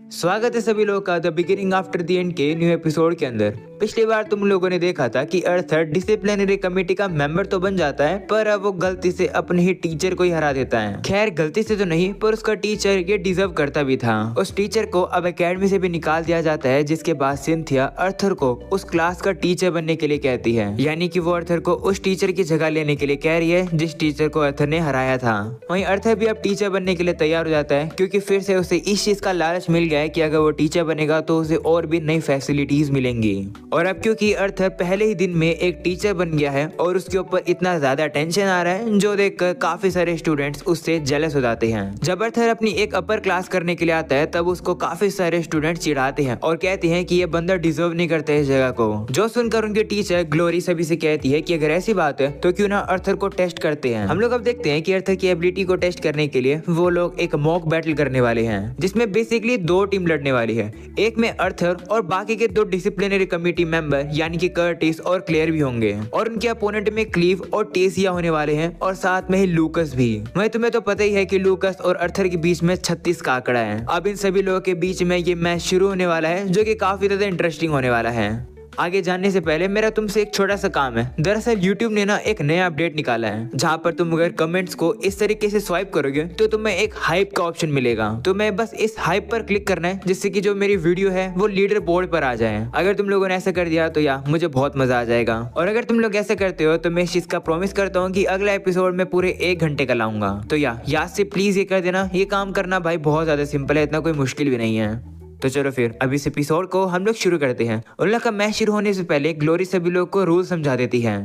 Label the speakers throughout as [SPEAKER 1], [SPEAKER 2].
[SPEAKER 1] स्वागत है सभी लोगों का the beginning after the end के न्यू एपिसोड के अंदर। पिछली बार तुम लोगों ने देखा था कि अर्थर डिसिप्लिनरी कमेटी का मेंबर तो बन जाता है, पर अब वो गलती से अपने ही टीचर को ही हरा देता है। खैर गलती से तो नहीं, पर उसका टीचर ये डिजर्व करता भी था। उस टीचर को अब एकेडमी से भी निकाल दिया जाता है, जिसके बाद सिंथिया अर्थर को उस क्लास का टीचर बनने के लिए कहती है। यानी कि वो अर्थर को उस टीचर की जगह लेने के लिए कह रही है जिस टीचर को अर्थर ने हराया था। वहीं अर्थर भी अब टीचर बनने के लिए तैयार हो जाता है, क्योंकि फिर से उसे इस चीज का लालच मिल गया है कि अगर वो टीचर बनेगा तो उसे और भी नई फैसिलिटीज मिलेंगी। और अब क्योंकि अर्थर पहले ही दिन में एक टीचर बन गया है और उसके ऊपर इतना ज्यादा टेंशन आ रहा है, जो देखकर काफी सारे स्टूडेंट्स उससे जेलस हो जाते हैं। जब अर्थर अपनी एक अपर क्लास करने के लिए आता है, तब उसको काफी सारे स्टूडेंट्स चिढ़ाते हैं और कहते हैं कि ये बंदा डिजर्व नहीं करता इस जगह को। जो सुनकर उनके टीचर ग्लोरी सभी से कहती है कि अगर ऐसी बात है तो क्यों ना अर्थर को टेस्ट करते हैं। हम लोग अब देखते हैं कि अर्थर की एबिलिटी को टेस्ट करने के लिए वो लोग एक मॉक बैटल करने वाले हैं, जिसमें बेसिकली दो टीम लड़ने वाली है। एक में अर्थर और बाकी के दो डिसिप्लिनरी कमेटी मेंबर यानी कि कर्टिस और क्लेयर भी होंगे, और उनके अपोनेंट में क्लीव और टेसिया होने वाले हैं, और साथ में ही लूकस भी। वही तुम्हें तो पता ही है कि लूकस और अर्थर के बीच में 36 का आंकड़ा है। अब इन सभी लोगों के बीच में ये मैच शुरू होने वाला है, जो कि काफी ज्यादा इंटरेस्टिंग होने वाला है। आगे जानने से पहले मेरा तुमसे एक छोटा सा काम है। दरअसल YouTube ने ना एक नया अपडेट निकाला है, जहाँ पर तुम अगर कमेंट्स को इस तरीके से स्वाइप करोगे तो तुम्हें एक हाइप का ऑप्शन मिलेगा। तो मैं बस इस हाइप पर क्लिक करना है, जिससे कि जो मेरी वीडियो है वो लीडर बोर्ड पर आ जाए। अगर तुम लोगों ने ऐसा कर दिया तो या मुझे बहुत मजा आ जाएगा। और अगर तुम लोग ऐसा करते हो तो मैं इस चीज का प्रॉमिस करता हूँ कि अगला एपिसोड में पूरे 1 घंटे का लाऊंगा। तो याद से प्लीज ये कर देना। ये काम करना भाई बहुत ज्यादा सिंपल है, इतना कोई मुश्किल भी नहीं है। तो चलो फिर अब इस एपिसोड को हम लोग शुरू करते हैं। उन लोग का मैच शुरू होने से पहले ग्लोरी सभी लोग को रूल समझा देती है।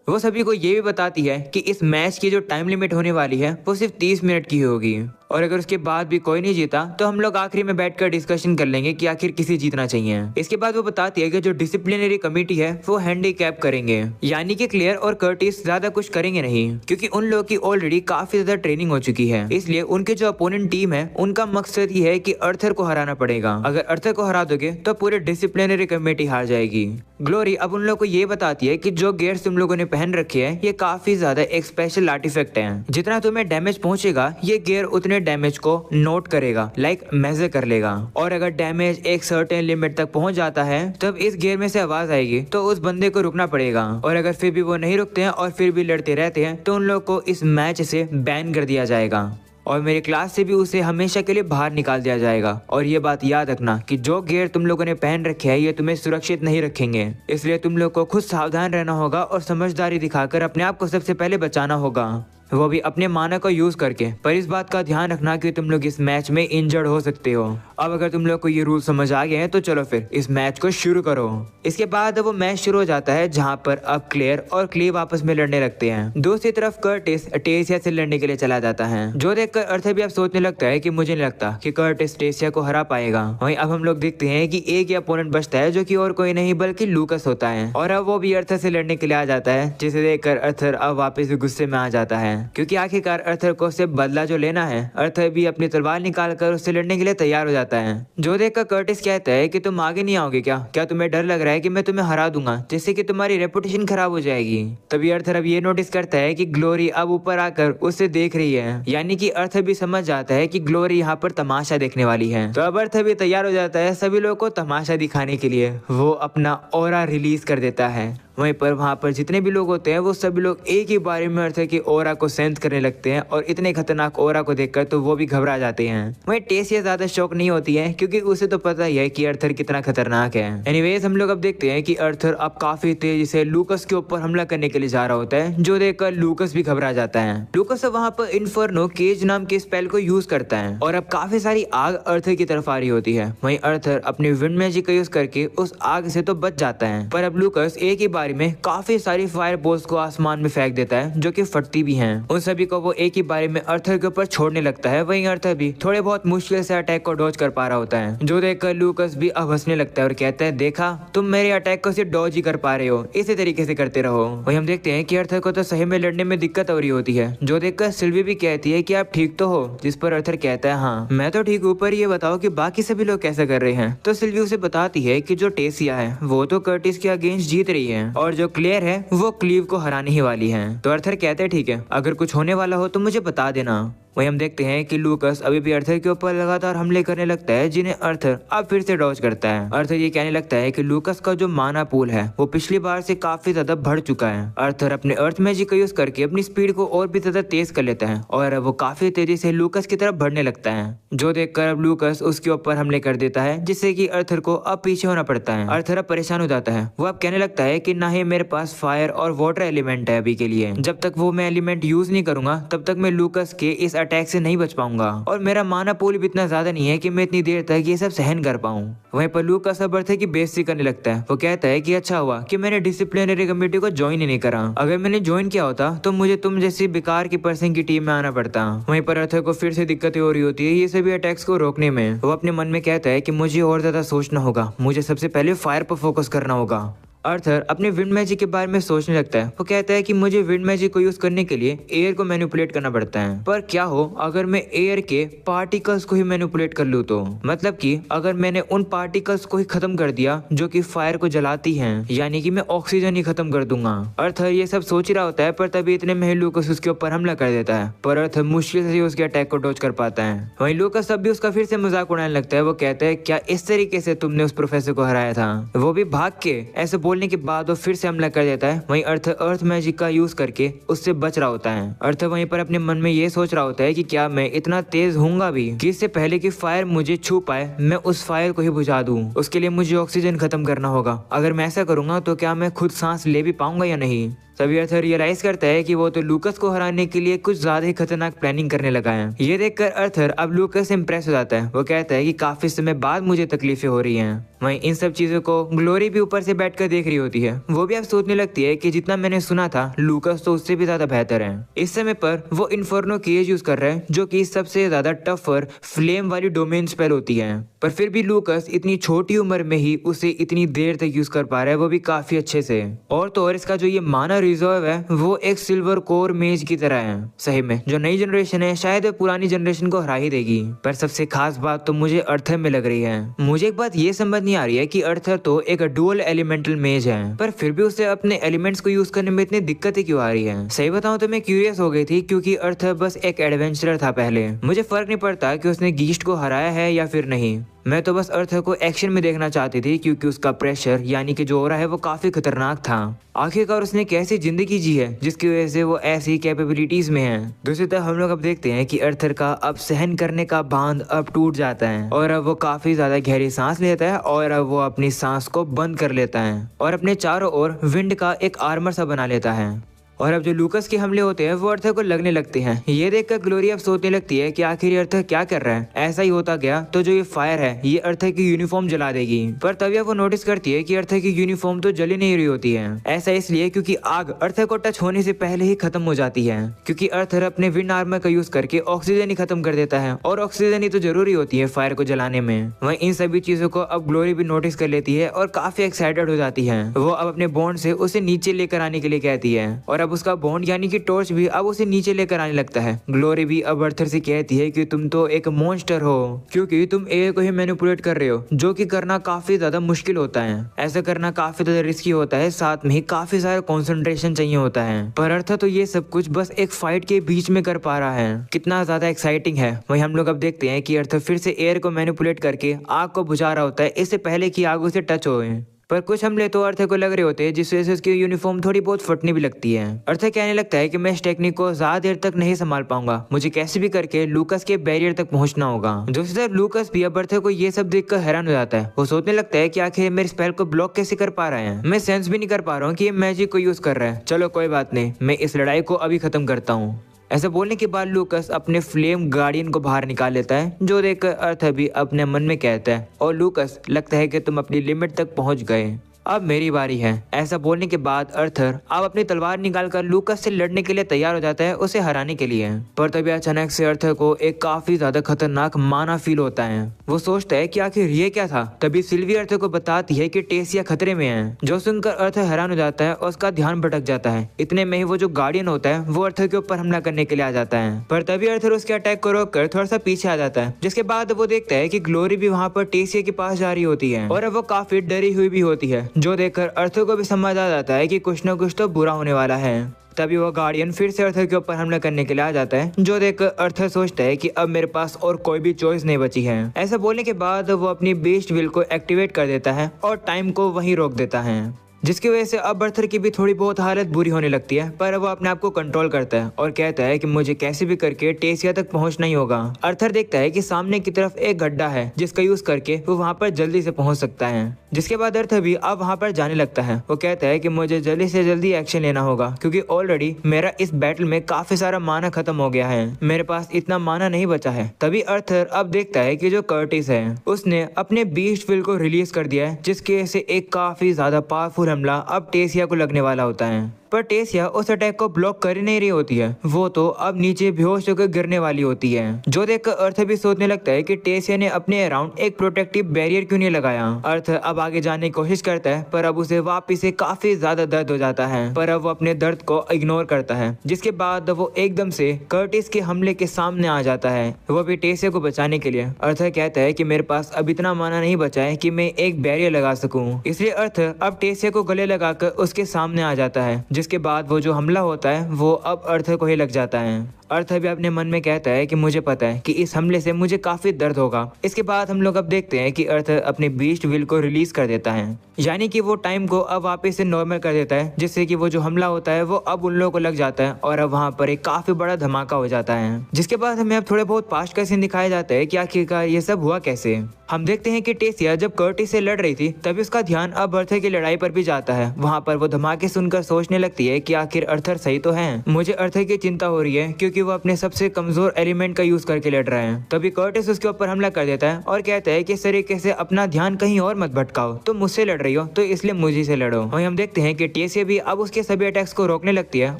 [SPEAKER 1] वो सभी को ये भी बताती है कि इस मैच की जो टाइम लिमिट होने वाली है वो सिर्फ 30 मिनट की होगी, और अगर उसके बाद भी कोई नहीं जीता तो हम लोग आखिरी में बैठकर डिस्कशन कर लेंगे कि आखिर किसे जीतना चाहिए। इसके बाद वो बताती है कि जो डिसिप्लिनरी कमेटी है वो हैंडीकैप करेंगे, यानी कि क्लियर और कर्टिस ज्यादा कुछ करेंगे नहीं, क्योंकि उन लोगों की ऑलरेडी काफी ज्यादा ट्रेनिंग हो चुकी है। इसलिए उनके जो अपोनेंट टीम है उनका मकसद ये है कि अर्थर को हराना पड़ेगा। अगर अर्थर को हरा दोगे तो पूरे डिसिप्लिनरी कमेटी हार जाएगी। ग्लोरी अब उन लोगों को ये बताती है कि जो गियर्स तुम लोगों ने पहन रखे हैं ये काफी ज्यादा एक स्पेशल आर्टिफैक्ट है। जितना तुम्हें डैमेज पहुंचेगा ये गियर उतने डैमेज को नोट करेगा, लाइक मेजर कर लेगा। और अगर डैमेज एक सर्टेन लिमिट तक पहुंच जाता है तब इस गियर में से आवाज आएगी, तो उस बंदे को रुकना पड़ेगा। और अगर फिर भी वो नहीं रुकते हैं और फिर भी लड़ते रहते हैं तो उन लोग को इस मैच से बैन कर दिया जाएगा, और मेरी क्लास से भी उसे हमेशा के लिए बाहर निकाल दिया जाएगा। और ये बात याद रखना कि जो गियर तुम लोगों ने पहन रखे है ये तुम्हें सुरक्षित नहीं रखेंगे, इसलिए तुम लोग को खुद सावधान रहना होगा और समझदारी दिखाकर अपने आप को सबसे पहले बचाना होगा, वो भी अपने माना को यूज करके। पर इस बात का ध्यान रखना कि तुम लोग इस मैच में इंजर्ड हो सकते हो। अब अगर तुम लोग को ये रूल समझ आ गए हैं तो चलो फिर इस मैच को शुरू करो। इसके बाद वो मैच शुरू हो जाता है, जहाँ पर अब क्लेयर और क्लीव आपस में लड़ने लगते हैं। दूसरी तरफ कर्टिस टेसिया से लड़ने के लिए चला जाता है, जो देखकर अर्थर भी अब सोचने लगता है कि मुझे नहीं लगता कि कर्टिस टेसिया को हरा पाएगा। वहीं अब हम लोग देखते हैं कि एक ही अपोनेंट बचता है, जो कि और कोई नहीं बल्कि लूकस होता है। और अब वो भी अर्थर से लड़ने के लिए आ जाता है, जिसे देखकर अर्थर अब वापस गुस्से में आ जाता है, क्योंकि आखिरकार अर्थर को उससे बदला जो लेना है। अर्थर भी अपनी तलवार निकालकर उससे लड़ने के लिए तैयार हो जाता है, जो देखकर कर्टिस कहता है कि तुम आगे नहीं आओगे क्या तुम्हें डर लग रहा है कि मैं तुम्हें हरा दूंगा, जिससे कि तुम्हारी रेपुटेशन खराब हो जाएगी। तभी अर्थर अब ये नोटिस करता है कि ग्लोरी अब ऊपर आकर उससे देख रही है, यानी कि अर्थर भी समझ जाता है कि ग्लोरी यहाँ पर तमाशा देखने वाली है। तो अब अर्थर भी तैयार हो जाता है सभी लोगों को तमाशा दिखाने के लिए। वो अपना ऑरा रिलीज कर देता है। वहीं पर वहाँ पर जितने भी लोग होते हैं वो सभी लोग एक ही बारे में अर्थर की ऑरा को सेंस करने लगते हैं, और इतने खतरनाक ऑरा को देखकर तो वो भी घबरा जाते हैं। वहीं टेसिया ज्यादा शौक नहीं होती है, क्योंकि उसे तो पता ही है कि अर्थर कितना खतरनाक है। एनीवेज हम लोग अब देखते हैं कि अर्थर अब काफी तेजी से लूकस के ऊपर हमला करने के लिए जा रहा होता है, जो देखकर लूकस भी घबरा जाता है। लूकस अब वहाँ पर इन्फर्नो केज नाम के स्पेल को यूज करता है, और अब काफी सारी आग अर्थर की तरफ आ रही होती है। वहीं अर्थर अपनी विंड मैजिक का यूज करके उस आग से तो बच जाता है, पर अब लूकस एक ही बारी में काफी सारी फायर बॉल्स को आसमान में फेंक देता है, जो कि फटती भी हैं। उन सभी को वो एक ही बारी में अर्थर के ऊपर छोड़ने लगता है। वहीं अर्थर भी थोड़े बहुत मुश्किल से अटैक को डॉज कर पा रहा होता है, जो देखकर लूकस भी अब हंसने लगता है और कहता है, देखा तुम मेरे अटैक को सिर्फ डॉज ही कर पा रहे हो, इसी तरीके से करते रहो। वहीं हम देखते हैं कि अर्थर को तो सही में लड़ने में दिक्कत हो रही होती है, जो देखकर सिल्वी भी कहती है कि आप ठीक तो हो, जिस पर अर्थर कहता है, हाँ मैं तो ठीक हूँ, पर ये बताओ कि बाकी सभी लोग कैसे कर रहे हैं। तो सिल्वी उसे बताती है कि जो टेसिया है वो तो कर्टिस के अगेंस्ट जीत रही है, और जो क्लियर है वो क्लीव को हराने ही वाली है। तो अर्थर कहते हैं, ठीक है अगर कुछ होने वाला हो तो मुझे बता देना। वहीं हम देखते हैं कि लूकस अभी भी अर्थर के ऊपर लगातार हमले करने लगता है, जिन्हें अर्थर अब फिर से डॉज करता है। अर्थर ये कहने लगता है कि लूकस का जो माना पूल है वो पिछली बार से काफी ज्यादा बढ़ चुका है। अर्थर अपने अर्थ मैजिक का यूज करके अपनी स्पीड को और भी ज्यादा तेज कर लेता है और वो काफी तेजी से लूकस की तरफ बढ़ने लगता है, जो देखकर अब लूकस उसके ऊपर हमले कर देता है, जिससे कि अर्थर को अब पीछे होना पड़ता है। अर्थर अब परेशान हो जाता है। वो अब कहने लगता है कि ना ही मेरे पास फायर और वाटर एलिमेंट है अभी के लिए, जब तक वो मैं एलिमेंट यूज नहीं करूंगा तब तक मैं लूकस के इस अटैक से नहीं बच पाऊंगा, और मेरा माना पूल भी इतना ज्यादा नहीं है कि मैं इतनी देर तक ये सब सहन कर पाऊं। वहीं पर लूकस अब अर्थर की बेइज्जती करने लगता है। वो कहता है कि अच्छा हुआ कि मैंने डिसिप्लिनरी कमेटी को ज्वाइन ही नहीं करा, अगर मैंने ज्वाइन किया होता तो मुझे तुम जैसी बेकार की पर्सन की टीम में आना पड़ता। वहीं पर अर्थर को फिर से दिक्कतें हो रही होती है ये सभी अटैक्स को रोकने में। वो अपने मन में कहता है कि मुझे और ज्यादा सोचना होगा, मुझे सबसे पहले फायर पर फोकस करना होगा। अर्थर अपने विंड मैजिक के बारे में सोचने लगता है। वो कहता है कि मुझे विंड मैजिक को यूज करने के लिए एयर को मैनिपुलेट करना पड़ता है, पर क्या हो अगर मैं एयर के पार्टिकल्स को ही मैनिपुलेट कर लूं, तो मतलब कि अगर मैंने उन पार्टिकल्स को ही खत्म कर दिया जो कि फायर को जलाती हैं, यानी कि मैं ऑक्सीजन ही खत्म कर दूंगा। अर्थर ये सब सोच ही रहा होता है, पर तभी इतने में लूकस उसके ऊपर हमला कर देता है, पर अर्थर मुश्किल से उसके अटैक को डॉज कर पाता है। वहीं लूकस अब भी उसका फिर से मजाक उड़ाने लगता है। वो कहता है क्या इस तरीके से तुमने उस प्रोफेसर को हराया था, वो भी भाग के। ऐसे बोलने के बाद वो फिर से हमला कर देता है। वहीं अर्थर अर्थ मैजिक का यूज करके उससे बच रहा होता है। अर्थर वहीं पर अपने मन में ये सोच रहा होता है कि क्या मैं इतना तेज होऊंगा भी कि इससे पहले कि फायर मुझे छू पाए मैं उस फायर को ही बुझा दूं। उसके लिए मुझे ऑक्सीजन खत्म करना होगा। अगर मैं ऐसा करूंगा तो क्या मैं खुद सांस ले भी पाऊंगा या नहीं। तभी अर्थर रियलाइज करता है कि वो तो लूकस को हराने के लिए कुछ ज्यादा ही खतरनाक प्लानिंग करने लगा है। ये देखकर अर्थर अब लूकस से इम्प्रेस हो जाता है। वो कहता है कि काफी समय बाद मुझे तकलीफें हो रही हैं। वहीं इन सब चीजों को ग्लोरी भी ऊपर से बैठकर देख रही होती है। वो भी अब सोचने लगती है कि जितना मैंने सुना था लूकस तो उससे भी ज्यादा बेहतर है। इस समय पर वो इन्फर्नो केज यूज कर रहा है, जो कि सबसे ज्यादा टफर फ्लेम वाली डोमेन स्पेल होती है, पर फिर भी लूकस इतनी छोटी उम्र में ही उसे इतनी देर तक यूज कर पा रहा है, वो भी काफी अच्छे से। और तो और इसका जो ये माना रिजर्व है वो एक सिल्वर कोर मेज की तरह है। सही में जो नई जनरेशन है शायद पुरानी जनरेशन को हरा ही देगी। पर सबसे खास बात तो मुझे अर्थर में लग रही है। मुझे एक बात ये समझ नहीं आ रही है कि अर्थर तो एक डुअल एलिमेंटल मेज है, पर फिर भी उसे अपने एलिमेंट्स को यूज करने में इतनी दिक्कतें क्यों आ रही है। सही बताऊं तो मैं क्यूरियस हो गई थी, क्योंकि अर्थर बस एक एडवेंचरर था पहले। मुझे फर्क नहीं पड़ता कि उसने गीस्ट को हराया है या फिर नहीं, मैं तो बस अर्थर को एक्शन में देखना चाहती थी, क्योंकि उसका प्रेशर यानी कि जो हो रहा है वो काफी खतरनाक था। आखिरकार उसने कैसी जिंदगी जी है जिसकी वजह से वो ऐसी कैपेबिलिटीज में है। दूसरी तरफ हम लोग अब देखते हैं कि अर्थर का अब सहन करने का बांध अब टूट जाता है और अब वो काफी ज्यादा गहरी सांस लेता है और अब वो अपनी सांस को बंद कर लेता है और अपने चारों ओर विंड का एक आर्मर सा बना लेता है। और अब जो लूकस के हमले होते हैं वो अर्थर को लगने लगते हैं। ये देखकर ग्लोरी अब सोचने लगती है कि आखिर ये अर्थर क्या कर रहा है। ऐसा ही होता गया तो जो ये फायर है ये अर्थर की यूनिफॉर्म जला देगी। पर तभी वो नोटिस करती है कि अर्थर की यूनिफॉर्म तो जली नहीं रही होती है। ऐसा इसलिए क्योंकि आग अर्थर को टच होने से पहले ही खत्म हो जाती है, क्योंकि अर्थर अपने विंड आर्मर का यूज करके ऑक्सीजन ही खत्म कर देता है और ऑक्सीजन ही तो जरूरी होती है फायर को जलाने में। वहीं इन सभी चीजों को अब ग्लोरी भी नोटिस कर लेती है और काफी एक्साइटेड हो जाती है। वो अब अपने बॉन्ड से उसे नीचे लेकर आने के लिए कहती है और अब उसका बॉन्ड यानी कि टॉर्च भी अब उसे नीचे लेकर आने लगता है। ग्लोरी भी अब अर्थर से कहती है कि तुम तो एक मॉन्स्टर हो, क्योंकि तुम एयर को ही मैनिपुलेट कर रहे हो, जो कि करना काफी ज्यादा मुश्किल होता है। ऐसा करना काफी ज्यादा रिस्की होता है, साथ में ही काफी सारा कंसंट्रेशन चाहिए होता है। पर अर्थर तो ये सब कुछ बस एक फाइट के बीच में कर पा रहा है। कितना ज्यादा एक्साइटिंग है। वहीं हम लोग अब देखते हैं कि अर्थर फिर से एयर को मैनिपुलेट करके आग को बुझा रहा होता है, इससे पहले कि आग उसे टच हो। पर कुछ हमले तो अर्थर को लग रहे होते हैं, जिस वजह से उसकी यूनिफॉर्म थोड़ी बहुत फटने भी लगती है। अर्थर कहने लगता है कि मैं इस टेक्निक को ज्यादा देर तक नहीं संभाल पाऊंगा, मुझे कैसे भी करके लूकस के बैरियर तक पहुंचना होगा। दूसरी तरफ लूकस भी अब अर्थर को ये सब देखकर हैरान हो जाता है। वो सोचने लगता है कि आखिर मेरे स्पेल को ब्लॉक कैसे कर पा रहा है। मैं सेंस भी नहीं कर पा रहा हूँ कि ये मैजिक को यूज कर रहा है। चलो कोई बात नहीं, मैं इस लड़ाई को अभी खत्म करता हूँ। ऐसा बोलने के बाद लूकस अपने फ्लेम गार्डियन को बाहर निकाल लेता है, जो देखकर अर्थर भी अपने मन में कहता है और लूकस लगता है कि तुम अपनी लिमिट तक पहुंच गए, अब मेरी बारी है। ऐसा बोलने के बाद अर्थर अब अपनी तलवार निकालकर लूकस से लड़ने के लिए तैयार हो जाता है, उसे हराने के लिए। पर तभी अचानक से अर्थर को एक काफी ज्यादा खतरनाक माना फील होता है। वो सोचता है कि आखिर ये क्या था। तभी सिल्वी अर्थर को बताती है कि टेसिया खतरे में है, जो सुनकर अर्थर हैरान हो जाता है और उसका ध्यान भटक जाता है। इतने में ही वो जो गार्डियन होता है वो अर्थर के ऊपर हमला करने के लिए आ जाता है। पर तभी अर्थर उसके अटैक को रोककर थोड़ा सा पीछे आ जाता है, जिसके बाद वो देखता है कि ग्लोरी भी वहाँ पर टेसिया के पास जा रही होती है और अब वो काफी डरी हुई भी होती है, जो देखकर अर्थर को भी समझ आ जाता है कि कुछ न कुछ तो बुरा होने वाला है। तभी वो गार्डियन फिर से अर्थर के ऊपर हमला करने के लिए आ जाता है, जो देख अर्थर सोचता है कि अब मेरे पास और कोई भी चॉइस नहीं बची है। ऐसा बोलने के बाद वो अपनी बीस्ट विल को एक्टिवेट कर देता है और टाइम को वहीं रोक देता है, जिसकी वजह से अब अर्थर की भी थोड़ी बहुत हालत बुरी होने लगती है। पर वो अपने आप को कंट्रोल करता है और कहता है कि मुझे कैसे भी करके टेसिया तक पहुंचना ही होगा। अर्थर देखता है कि सामने की तरफ एक गड्ढा है जिसका यूज करके वो वहां पर जल्दी से पहुंच सकता है, जिसके बाद अर्थर भी अब वहां पर जाने लगता है। वो कहता है कि मुझे जल्दी से जल्दी एक्शन लेना होगा क्योंकि ऑलरेडी मेरा इस बैटल में काफी सारा माना खत्म हो गया है, मेरे पास इतना माना नहीं बचा है। तभी अर्थर अब देखता है कि जो कर्टिस है उसने अपने बीस्ट विल को रिलीज कर दिया है, जिसकी वजह से एक काफी ज्यादा पावरफुल हमला अब टेसिया को लगने वाला होता है। पर टेसिया उस अटैक को ब्लॉक कर ही नहीं रही होती है, वो तो अब नीचे बेहोश होकर गिरने वाली होती है, जो देखकर अर्थ भी सोचने लगता है कि टेसिया ने अपने अराउंड एक प्रोटेक्टिव बैरियर क्यों नहीं लगाया। अर्थ अब आगे जाने की कोशिश करता है पर अब उसे वापिस से काफी ज्यादा दर्द हो जाता है, पर अब वो अपने दर्द को इग्नोर करता है, जिसके बाद वो एकदम से कर्टिस के हमले के सामने आ जाता है, वो भी टेसिया को बचाने के लिए। अर्थ कहता है कि मेरे पास अब इतना माना नहीं बचा है कि मैं एक बैरियर लगा सकूं, इसलिए अर्थ अब टेसिया को गले लगाकर उसके सामने आ जाता है, जिसके बाद वो जो हमला होता है वो अब अर्थ को ही लग जाता है। अर्थ भी अपने मन में कहता है कि मुझे पता है कि इस हमले से मुझे काफी दर्द होगा। इसके बाद हम लोग अब देखते हैं कि अर्थ अपने बीस्ट विल को रिलीज कर देता है, यानी कि वो टाइम को अब वापस से नॉर्मल कर देता है, जिससे कि वो जो हमला होता है वो अब उन लोगों को लग जाता है और अब वहाँ पर एक काफी बड़ा धमाका हो जाता है। जिसके बाद हमें अब थोड़े बहुत पास्ट का सीन दिखाया जाता है कि आखिरकार ये सब हुआ कैसे। हम देखते हैं कि टेसिया जब कर्टिस से लड़ रही थी तभी उसका ध्यान अब अर्थर की लड़ाई पर भी जाता है। वहाँ पर वो धमाके सुनकर सोचने लगती है कि आखिर अर्थर सही तो है। मुझे अर्थर की चिंता हो रही है क्योंकि वो अपने सबसे कमजोर एलिमेंट का यूज करके लड़ रहा है। तभी कर्टिस उसके ऊपर हमला कर देता है और कहता है कि इस तरीके से अपना ध्यान कहीं और मत भटकाओ, तुम मुझसे लड़ रही हो तो इसलिए मुझे से लड़ो। वहीं हम देखते हैं कि टेसिया भी अब उसके सभी अटैक्स को रोकने लगती है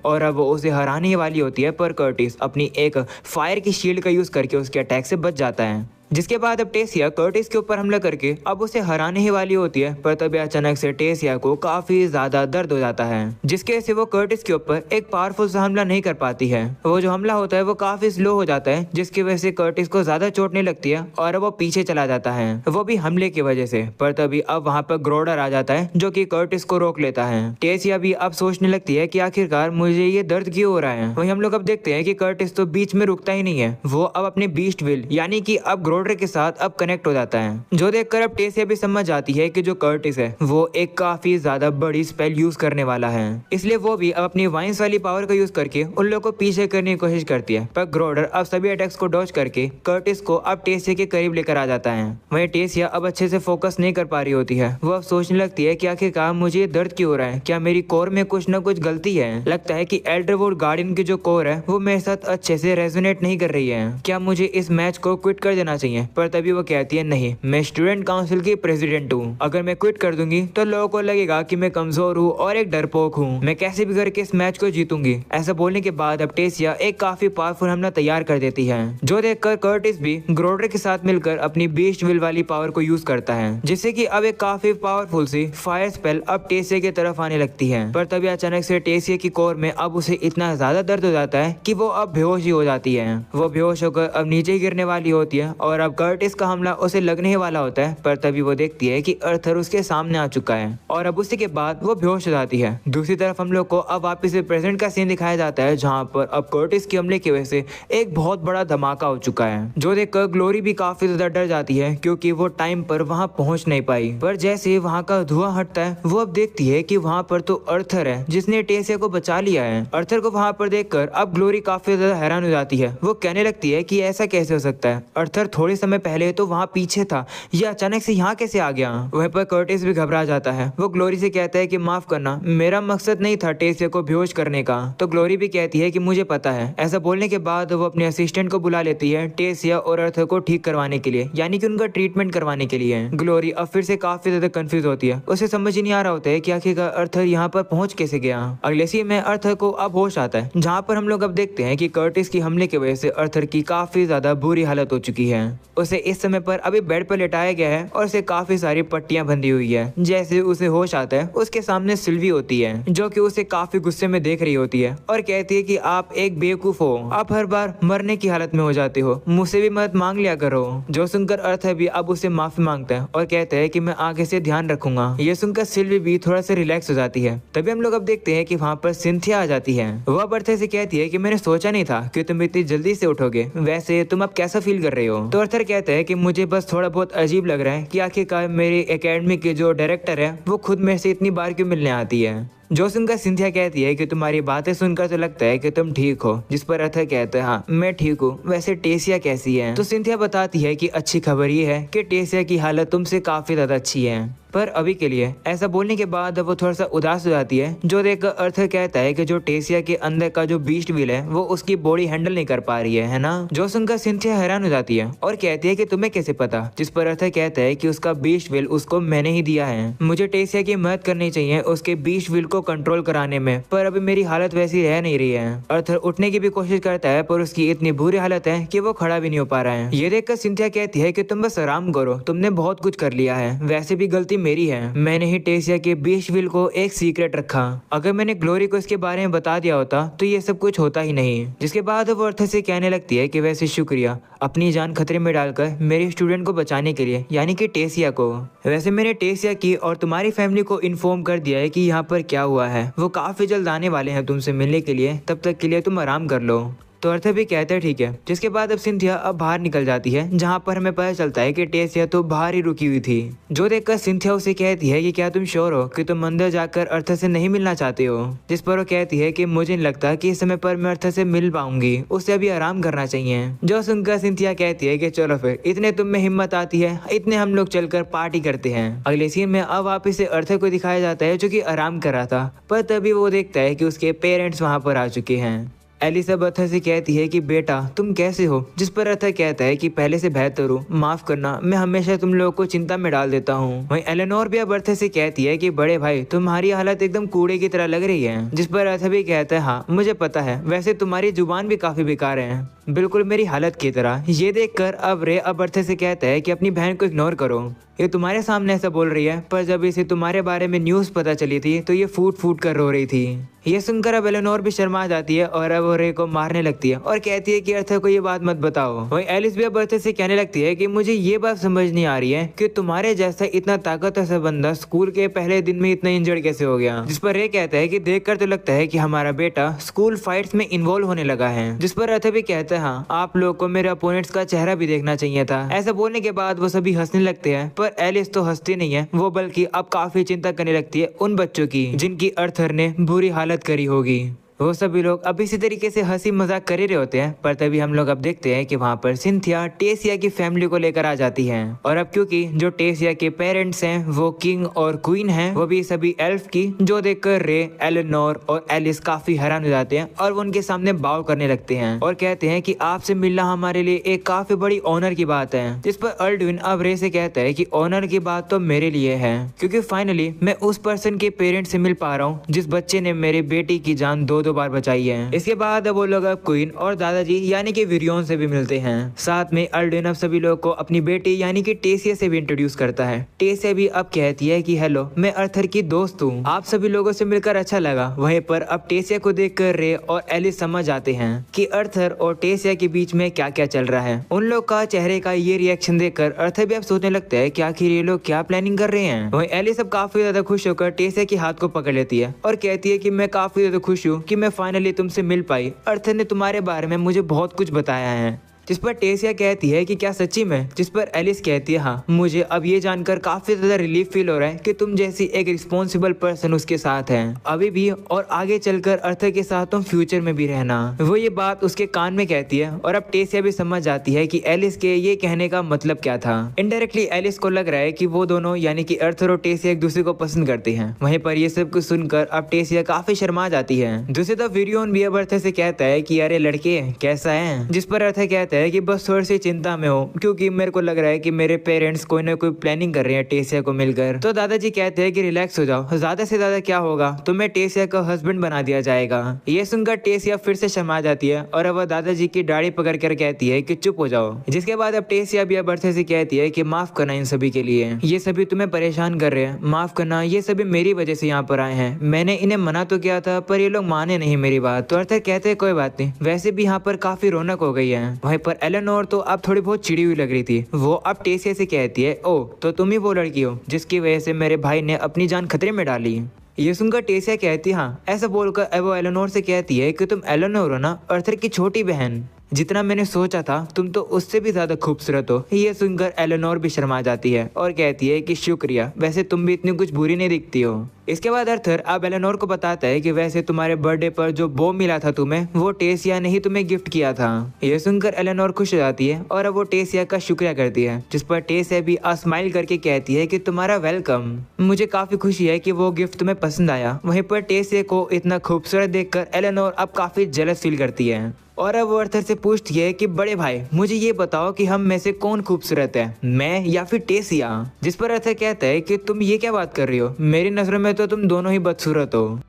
[SPEAKER 1] और अब वो उसे हराने वाली होती है, पर कर्टिस अपनी एक फायर की शील्ड का यूज करके उसके अटैक से बच जाता है। जिसके बाद अब टेसिया कर्टिस के ऊपर हमला करके अब उसे हराने ही वाली होती है, पर तभी अचानक से टेसिया को काफी ज्यादा दर्द हो जाता है, जिसके वजह से वो कर्टिस के ऊपर एक पावरफुल सा हमला नहीं कर पाती है। वो जो हमला होता है वो काफी स्लो हो जाता है, जिसकी वजह से कर्टिस को ज्यादा चोट नहीं लगती है और वो पीछे चला जाता है, वो भी हमले की वजह से। पर तभी अब वहाँ पर ग्रोडर आ जाता है जो कि कर्टिस को रोक लेता है। टेसिया भी अब सोचने लगती है कि आखिरकार मुझे ये दर्द क्यों हो रहा है। वहीं हम लोग अब देखते हैं कि कर्टिस तो बीच में रुकता ही नहीं है, वो अब अपने बीस्ट विल यानी कि अब ग्रोडर के साथ अब कनेक्ट हो जाता है, जो देखकर अब टेसिया भी समझ जाती है कि जो कर्टिस है वो एक काफी ज्यादा बड़ी स्पेल यूज करने वाला है, इसलिए वो भी अब अपनी वाइंस वाली पावर का यूज करके उन लोगों को पीछे करने की कोशिश करती है। पर ग्रोडर अब सभी अटैक्स को डॉज करके कर्टिस को अब टेसिया के करीब लेकर आ जाता है। वहीं टेसिया अब अच्छे से फोकस नहीं कर पा रही होती है, वो अब सोचने लगती है कि आखिरकार मुझे ये दर्द क्यों हो रहा है, क्या मेरी कोर में कुछ न कुछ गलती है। लगता है कि एल्डरवुड गार्डियन की जो कोर है वो मेरे साथ अच्छे से रेजोनेट नहीं कर रही है, क्या मुझे इस मैच को क्विट कर देना चाहिए। पर तभी वो कहती है नहीं, मैं स्टूडेंट काउंसिल की प्रेसिडेंट हूँ, अगर मैं क्विट कर दूंगी तो लोगों को लगेगा कि मैं कमजोर हूँ और एक डरपोक हूँ, मैं कैसे भी करके इस मैच को जीतूंगी। ऐसा बोलने के बाद अब टेसिया एक काफी पावरफुल हमला तैयार कर देती है, जो देखकर कर्टिस भी ग्रोडर के साथ मिलकर अपनी बीस्ट विल वाली पावर को यूज करता है, जिससे कि अब एक काफी पावरफुल सी फायर स्पेल अब टेसिया की तरफ आने लगती है। पर तभी अचानक से टेसिया की कोर में अब उसे इतना ज्यादा दर्द हो जाता है कि वो अब बेहोश ही हो जाती है। वो बेहोश होकर अब नीचे गिरने वाली होती है और अब कर्टिस का हमला उसे लगने वाला होता है, पर तभी वो देखती है कि अर्थर उसके सामने आ चुका है और अब उसी के बाद वो बेहोश हो जाती है। दूसरी तरफ हम लोग को अब वापस से प्रेजेंट का सीन दिखाया जाता है, जहाँ पर अब कर्टिस के हमले की वजह से एक बहुत बड़ा धमाका हो चुका है, जो देखकर ग्लोरी भी काफी ज्यादा डर जाती है क्योंकि वो टाइम पर वहाँ पहुँच नहीं पाई। पर जैसे वहाँ का धुआं हटता है वो अब देखती है कि वहाँ पर तो अर्थर है जिसने टेसिया को बचा लिया है। अर्थर को वहाँ पर देखकर अब ग्लोरी काफी ज्यादा हैरान हो जाती है, वो कहने लगती है कि ऐसा कैसे हो सकता है, अर्थर थोड़े समय पहले तो वहाँ पीछे था, ये अचानक से यहाँ कैसे आ गया। वहीं पर कर्टिस भी घबरा जाता है, वो ग्लोरी से कहता है कि माफ करना, मेरा मकसद नहीं था टेसिया को बेहोश करने का। तो ग्लोरी भी कहती है कि मुझे पता है। ऐसा बोलने के बाद वो अपने असिस्टेंट को बुला लेती है टेसिया और अर्थर को ठीक करवाने के लिए, यानी कि उनका ट्रीटमेंट करवाने के लिए। ग्लोरी अब फिर से काफी ज्यादा कंफ्यूज होती है, उसे समझ ही नहीं आ रहा होता है कि आखिरकार अर्थर यहाँ पर पहुंच कैसे गया। अगले सीन में अर्थर को अब होश आता है, जहाँ पर हम लोग अब देखते हैं कि कर्टिस की हमले की वजह से अर्थर की काफी ज्यादा बुरी हालत हो चुकी है। उसे इस समय पर अभी बेड पर लेटाया गया है और उसे काफी सारी पट्टियां बंधी हुई है। जैसे उसे होश आता है उसके सामने सिल्वी होती है जो कि उसे काफी गुस्से में देख रही होती है और कहती है कि आप एक बेवकूफ हो, आप हर बार मरने की हालत में हो जाते हो, मुझसे भी मदद मांग लिया करो। जो सुनकर अर्थर भी अब उसे माफी मांगता है और कहता है कि मैं आगे से ध्यान रखूंगा। ये सुनकर सिल्वी भी थोड़ा सा रिलैक्स हो जाती है। तभी हम लोग अब देखते हैं कि वहाँ पर सिंथिया आ जाती है। वह अब अर्थर से कहती है कि मैंने सोचा नहीं था कि तुम इतनी जल्दी से उठोगे, वैसे तुम अब कैसा फील कर रहे हो? तो अर्थर कहता है कि मुझे बस थोड़ा बहुत अजीब लग रहा है कि आखिरकार मेरी एकेडमी के जो डायरेक्टर है वो खुद में से इतनी बार क्यों मिलने आती है। जो सुनकर सिंथिया कहती है कि तुम्हारी बातें सुनकर तो लगता है कि तुम ठीक हो। जिस पर अर्थर कहता है हाँ मैं ठीक हूँ, वैसे टेसिया कैसी है? तो सिंथिया बताती है कि अच्छी खबर ये है कि टेसिया की हालत तुमसे काफी ज्यादा अच्छी है, पर अभी के लिए। ऐसा बोलने के बाद वो थोड़ा सा उदास हो जाती है। जो देखकर अर्थर कहता है कि जो टेसिया के अंदर का जो बीस्ट व्हील है वो उसकी बॉडी हैंडल नहीं कर पा रही है ना? जो सुनकर सिंथिया हैरान हो जाती है और कहती है कि तुम्हें कैसे पता? जिस पर अर्थर कहता है कि उसका बीस्ट व्हील उसको मैंने ही दिया है, मुझे टेसिया की मदद करनी चाहिए उसके बीस्ट व्हील को कंट्रोल कराने में, पर अभी मेरी हालत वैसी रह नहीं रही है। अर्थर उठने की भी कोशिश करता है पर उसकी इतनी बुरी हालत है कि वो खड़ा भी नहीं हो पा रहा है। ये देखकर सिंथिया कहती है कि तुम बस आराम करो, तुमने बहुत कुछ कर लिया है, वैसे भी गलती मेरी है, मैंने ही टेसिया के बीस्ट व्हील को एक सीक्रेट रखा, अगर मैंने ग्लोरी को इसके बारे में बता दिया होता तो ये सब कुछ होता ही नहीं। जिसके बाद वो अर्थर से कहने लगती है कि वैसे शुक्रिया अपनी जान खतरे में डालकर मेरे स्टूडेंट को बचाने के लिए, यानी कि टेसिया को। वैसे मैंने टेसिया की और तुम्हारी फैमिली को इन्फॉर्म कर दिया है कि यहाँ पर क्या हुआ है, वो काफी जल्द आने वाले हैं तुमसे मिलने के लिए, तब तक के लिए तुम आराम कर लो। तो अर्थर भी कहता है ठीक है। जिसके बाद अब सिंथिया अब बाहर निकल जाती है, जहाँ पर हमें पता चलता है कि टेसिया तो बाहर ही रुकी हुई थी। जो देखकर सिंथिया उसे कहती है कि क्या तुम श्योर हो कि तुम अंदर जाकर अर्थर से नहीं मिलना चाहते हो? जिस पर वो कहती है कि मुझे नहीं लगता कि इस समय पर मैं अर्थर से मिल पाऊंगी, उसे अभी आराम करना चाहिए। जो सुनकर सिंथिया कहती है कि चलो फिर, इतने तुम में हिम्मत आती है, इतने हम लोग चलकर पार्टी करते हैं। अगले सीन में अब वापिस से अर्थर को दिखाया जाता है जो कि आराम कर रहा था, पर तभी वो देखता है कि उसके पेरेंट्स वहाँ पर आ चुके हैं। एलिस अब अर्थर से कहती है कि बेटा तुम कैसे हो? जिस पर अर्थर कहता है कि पहले से बेहतर हूँ, माफ करना, मैं हमेशा तुम लोगों को चिंता में डाल देता हूँ। वहीं एलेनोर भी अब अर्थर से कहती है कि बड़े भाई तुम्हारी हालत एकदम कूड़े की तरह लग रही है। जिस पर अर्थर भी कहता है हाँ मुझे पता है, वैसे तुम्हारी जुबान भी काफी बेकार है, बिल्कुल मेरी हालत की तरह। ये देखकर अब रे अब अर्थर से कहता है कि अपनी बहन को इग्नोर करो, ये तुम्हारे सामने ऐसा बोल रही है, पर जब इसे तुम्हारे बारे में न्यूज़ पता चली थी तो ये फूट फूट कर रो रही थी। ये सुनकर अब एलेनोर भी शर्मा जाती है और अब वो रे को मारने लगती है और कहती है कि अर्थर को ये बात मत बताओ। वहीं एलिस भी अब अर्थर से कहने लगती है कि मुझे ये बात समझ नहीं आ रही है कि तुम्हारे जैसा इतना ताकतवर सा बंदा स्कूल के पहले दिन में इतना इंजर्ड कैसे हो गया। जिस पर रे कहता है कि देखकर तो लगता है कि हमारा बेटा स्कूल फाइट्स में इन्वॉल्व होने लगा है। जिस पर अर्थर भी कहता है हाँ आप लोग को मेरे अपोनेंट्स का चेहरा भी देखना चाहिए था। ऐसा बोलने के बाद वो सभी हंसने लगते हैं, पर एलिस तो हंसती नहीं है, वो बल्कि अब काफी चिंता करने लगती है उन बच्चों की जिनकी अर्थर ने बुरी हालत करी होगी। वो सभी लोग अब इसी तरीके से हंसी मजाक कर ही रहे होते हैं, पर तभी हम लोग अब देखते हैं कि वहाँ पर सिंथिया टेसिया की फैमिली को लेकर आ जाती है। और अब क्योंकि जो टेसिया के पेरेंट्स हैं वो किंग और क्वीन हैं, वो भी सभी एल्फ की, जो देखकर रे, एलेनोर और एलिस काफी हैरान हो जाते हैं और वो उनके सामने बाव करने लगते हैं और कहते हैं कि आपसे मिलना हमारे लिए एक काफी बड़ी ऑनर की बात है। जिस पर अल्डविन अब रे से कहता है कि ऑनर की बात तो मेरे लिए है, क्योंकि फाइनली मैं उस पर्सन के पेरेंट्स से मिल पा रहा हूँ जिस बच्चे ने मेरी बेटी की जान दो बार बचाई है। इसके बाद वो लोग अब क्वीन और दादाजी यानी कि विरियन से भी मिलते हैं। साथ में अल्डविन अब सभी लोग को अपनी बेटी यानी कि टेसिया से भी इंट्रोड्यूस करता है। टेसिया भी अब कहती है कि हेलो मैं अर्थर की दोस्त हूँ, आप सभी लोगों से मिलकर अच्छा लगा। वहीं पर अब टेसिया को देखकर रे और एलिस समझ आते हैं कि अर्थर और टेसिया के बीच में क्या क्या चल रहा है। उन लोग का चेहरे का ये रिएक्शन देखकर अर्थर भी अब सोचने लगता है कि आखिर ये लोग क्या प्लानिंग कर रहे हैं। वहीं एलिस अब काफी ज्यादा खुश होकर टेसिया के हाथ को पकड़ लेती है और कहती है कि मैं काफी ज्यादा खुश हूँ कि मैं फाइनली तुमसे मिल पाई, अर्थर ने तुम्हारे बारे में मुझे बहुत कुछ बताया है। जिस पर टेसिया कहती है कि क्या सच्ची में? जिस पर एलिस कहती है हाँ मुझे अब ये जानकर काफी ज्यादा रिलीफ फील हो रहा है कि तुम जैसी एक रिस्पॉन्सिबल पर्सन उसके साथ है अभी भी, और आगे चलकर अर्थर के साथ तुम फ्यूचर में भी रहना। वो ये बात उसके कान में कहती है और अब टेसिया भी समझ जाती है कि एलिस के ये कहने का मतलब क्या था। इनडायरेक्टली एलिस को लग रहा है कि वो दोनों यानी कि अर्थर और टेसिया एक दूसरे को पसंद करते हैं। वहीं पर ये सब कुछ सुनकर अब टेसिया काफी शर्मा जाती है। दूसरी तरफ विरियन भी अब अर्थर से कहता है कि अरे लड़के कैसा है? जिस पर अर्थर कहता है कहता है कि बस थोड़ी सी चिंता में हो, क्योंकि मेरे को लग रहा है कि मेरे पेरेंट्स कोई ना कोई प्लानिंग कर रहे हैं टेसिया को मिलकर। तो दादाजी कहते हैं कि रिलैक्स हो जाओ, ज्यादा से ज्यादा क्या होगा, तुम्हें टेसिया का हस्बैंड बना दिया जाएगा। ये सुनकर टेसिया फिर से शर्मा जाती है और वह दादाजी की दाढ़ी पकड़ कर कहती है कि चुप हो जाओ। जिसके बाद अब टेसिया भी अब अर्थर से कहती है कि माफ करना इन सभी के लिए, ये सभी तुम्हें परेशान कर रहे हैं, माफ करना, ये सभी मेरी वजह से यहाँ पर आए हैं। मैंने इन्हें मना तो किया था पर ये लोग माने नहीं मेरी बात। तो अर्थर कहते हैं कोई बात नहीं, वैसे भी यहाँ पर काफी रौनक हो गई है। वहीं पर एलेनोर तो अब थोड़ी बहुत चिड़ी हुई लग रही थी। वो अब टेसिया से कहती है, ओ तो तुम ही वो लड़की हो जिसकी वजह से मेरे भाई ने अपनी जान खतरे में डाली। ये सुनकर टेसिया कहती है हाँ। ऐसा बोलकर वो एलेनोर से कहती है कि तुम एलेनोर हो ना, अर्थर की छोटी बहन। जितना मैंने सोचा था तुम तो उससे भी ज्यादा खूबसूरत हो। ये सुनकर एलेनोर भी शर्मा जाती है और कहती है कि शुक्रिया, वैसे तुम भी इतनी कुछ बुरी नहीं दिखती हो। इसके बाद अर्थर अब एलेनोर को बताता है कि वैसे तुम्हारे बर्थडे पर जो बो मिला था तुम्हें, वो टेसिया ने ही तुम्हें गिफ्ट किया था। ये सुनकर एलेनोर खुश हो जाती है और अब वो टेसिया का शुक्रिया करती है, जिस पर टेसिया भी स्माइल करके कहती है कि तुम्हारा वेलकम, मुझे काफी खुशी है कि वो गिफ्ट तुम्हें पसंद आया। वहीं पर टेसिया को इतना खूबसूरत देखकर एलेनोर अब काफी जेलस फील करती है और अब वो अर्थर से पूछती है कि बड़े भाई मुझे ये बताओ कि हम में से कौन खूबसूरत है, मैं या फिर टेसिया। जिस पर अर्थर कहता है कि तुम ये क्या बात कर रही हो, मेरी नजरों में तो तुम दोनों ही बदसूरत हो।